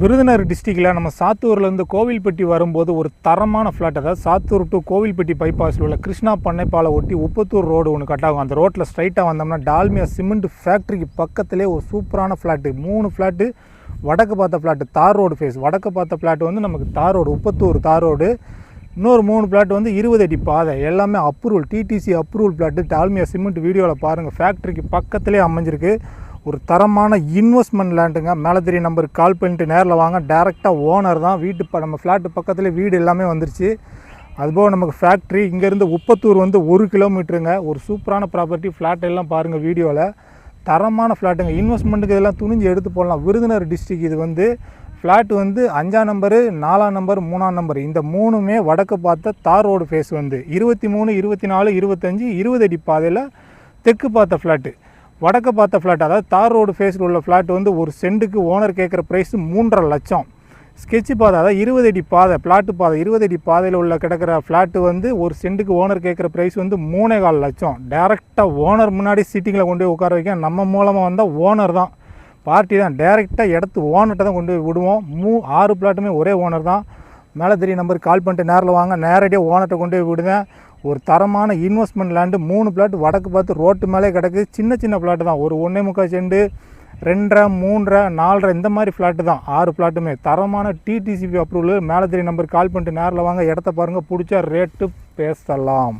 விருதுநகர் டிஸ்ட்ரிக்டில் நம்ம சாத்தூர்லேருந்து கோவில்பட்டி வரும்போது ஒரு தரமான ஃப்ளாட், அதாவது சாத்தூர் டு கோவில்பட்டி பைபாஸில் உள்ள கிருஷ்ணா பண்ணைப்பாலை ஒட்டி உப்பத்தூர் ரோடு ஒன்று கட் ஆகும். அந்த ரோட்டில் ஸ்ட்ரைட்டாக வந்தோம்னா டால்மியா சிமெண்ட் ஃபேக்ட்ரிக்கு பக்கத்திலே ஒரு சூப்பரான ஃப்ளாட்டு, 3 ஃப்ளாட்டு வடக்கு பார்த்த ஃப்ளாட்டு, தார் ரோடு ஃபேஸ். வடக்கு பார்த்த ஃப்ளாட்டு வந்து நமக்கு தார் ரோடு, உப்பத்தூர் தார் ரோடு. இன்னொரு 3 ஃப்ளாட் வந்து 20 அடி பாதை, எல்லாமே approval, DTC approval flat. Dalmia cement வீடியோவில் பாருங்கள், ஃபேக்ட்ரிக்கு பக்கத்திலே அமைஞ்சிருக்கு. ஒரு தரமான இன்வெஸ்ட்மெண்ட் லேண்டுங்க. மேலே தெரிய நம்பருக்கு கால் பண்ணிட்டு நேரில் வாங்க. டேரெக்டாக ஓனர் தான். நம்ம ஃப்ளாட்டு பக்கத்தில் வீடு எல்லாமே வந்துருச்சு. அதுபோக நமக்கு ஃபேக்ட்ரி இங்கேருந்து உப்பத்தூர் வந்து 1 கிலோமீட்டருங்க. ஒரு சூப்பரான ப்ராப்பர்ட்டி. ஃப்ளாட் எல்லாம் பாருங்கள் வீடியோவில். தரமான ஃப்ளாட்டுங்க. இன்வெஸ்ட்மெண்ட்டுக்கு இதெல்லாம் துணிஞ்சு எடுத்து போடலாம். விருதுநகர் டிஸ்ட்ரிக் இது வந்து ஃப்ளாட் வந்து 5ஆம் நம்பரு, 4ஆம் நம்பர், 3ஆம் நம்பர். இந்த 3மே வடக்கு பார்த்த தார் ரோடு ஃபேஸ் வந்து 23, 24, 25, 20 அடி பாதையில் தெற்கு பார்த்த ஃப்ளாட்டு. வடக்கு பார்த்த ஃப்ளாட், அதாவது தார் ரோடு ஃபேஸில் உள்ள ஃப்ளாட் வந்து ஒரு சென்ட்டுக்கு ஓனர் கேட்குற ப்ரைஸ் 3.5 லட்சம். ஸ்கெட்சு பாதை, அதாவது 20 அடி பாதை, பிளாட்டு பாதை, 20 அடி பாதையில் உள்ள கிடக்கிற ஃப்ளாட்டு வந்து ஒரு சென்ட்டுக்கு ஓனர் கேட்குற ப்ரைஸ் வந்து 3.25 லட்சம். டேரெக்டாக ஓனர் முன்னாடி சீட்டிங்கில் கொண்டு போய் உட்கார வைக்க நம்ம மூலமாக வந்தால் ஓனர் தான், பார்ட்டி தான். டேரெக்டாக இடத்து ஓனர்கிட்ட தான் கொண்டு போய் விடுவோம். 6 பிளாட்டுமே ஒரே ஓனர் தான். மேலே தெரிய நம்பருக்கு கால் பண்ணிட்டு நேரில் வாங்க. நேரடியாக ஓனர்கிட்ட கொண்டு போய் விடுவேன். ஒரு தரமான இன்வெஸ்ட்மெண்ட் லேண்டு, 3 பிளாட் வடக்கு பார்த்து ரோட்டு மேலே கிடக்கு. சின்ன சின்ன ஃப்ளாட்டு தான், ஒரு 1.25 சென்ட், 2.5, 3.5, 4.5 இந்த மாதிரி ஃப்ளாட்டு தான். 6 ஃப்ளாட்டுமே தரமான டிடிசிபி அப்ரூவல். மேலே தெரிய நம்பருக்கு கால் பண்ணிட்டு நேரில் வாங்க. இடத்த பாருங்கள், பிடிச்சா ரேட்டு பேசலாம்.